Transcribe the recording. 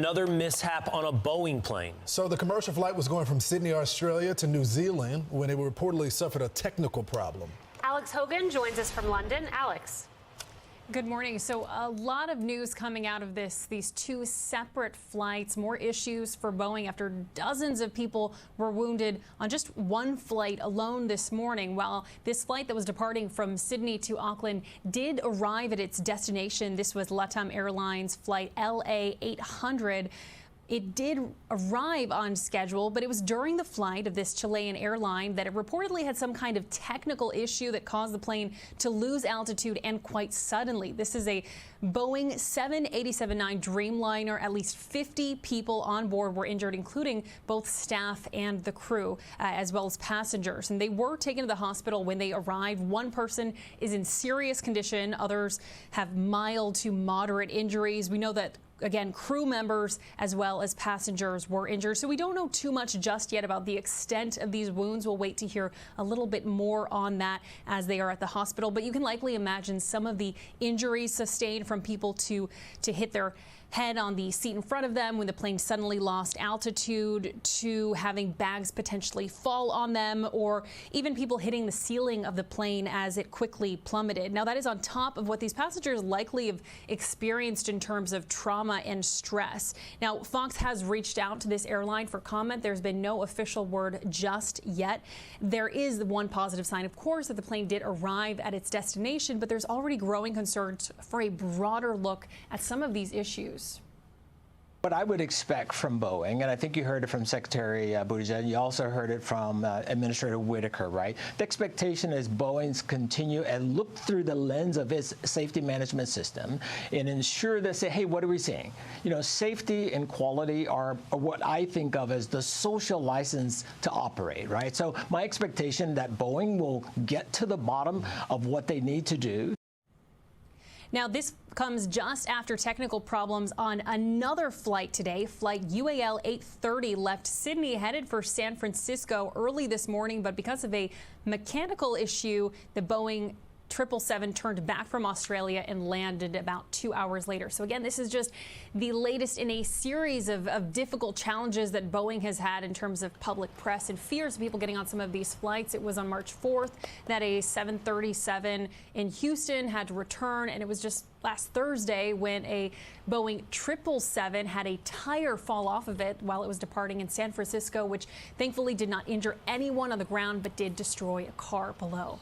another mishap on a Boeing plane. So the commercial flight was going from Sydney, Australia to New Zealand when it reportedly suffered a technical problem. Alex Hogan joins us from London. Alex. Good morning. So a lot of news coming out of these two separate flights, more issues for Boeing after dozens of people were wounded on just one flight alone this morning. While this flight that was departing from Sydney to Auckland did arrive at its destination, this was LATAM Airlines flight LA 800. It did arrive on schedule, but it was during the flight of this Chilean airline that it reportedly had some kind of technical issue that caused the plane to lose altitude and quite suddenly. This is a Boeing 787-9 Dreamliner. At least 50 people on board were injured, including both staff and the crew, as well as passengers. And they were taken to the hospital when they arrived. One person is in serious condition. Others have mild to moderate injuries. We know that, again, crew members as well as passengers were injured. So we don't know too much just yet about the extent of these wounds. We'll wait to hear a little bit more on that as they are at the hospital. But you can likely imagine some of the injuries sustained from people to hit their head on the seat in front of them when the plane suddenly lost altitude, to having bags potentially fall on them, or even people hitting the ceiling of the plane as it quickly plummeted. Now, that is on top of what these passengers likely have experienced in terms of trauma and stress. Now, Fox has reached out to this airline for comment. There's been no official word just yet. There is one positive sign, of course, that the plane did arrive at its destination, but there's already growing concerns for a broader look at some of these issues. What I would expect from Boeing, and I think you heard it from Secretary Buttigieg, you also heard it from Administrator Whitaker, right? The expectation is Boeing's continue and look through the lens of its safety management system and ensure that, say, hey, what are we seeing? You know, safety and quality are what I think of as the social license to operate, right? So my expectation that Boeing will get to the bottom of what they need to do. Now, this comes just after technical problems on another flight today. Flight UAL 830 left Sydney headed for San Francisco early this morning, but because of a mechanical issue, the Boeing 777 turned back from Australia and landed about 2 hours later. So again, this is just the latest in a series of difficult challenges that Boeing has had in terms of public press and fears of people getting on some of these flights. It was on March 4th that a 737 in Houston had to return, and it was just last Thursday when a Boeing 777 had a tire fall off of it while it was departing in San Francisco, which thankfully did not injure anyone on the ground but did destroy a car below.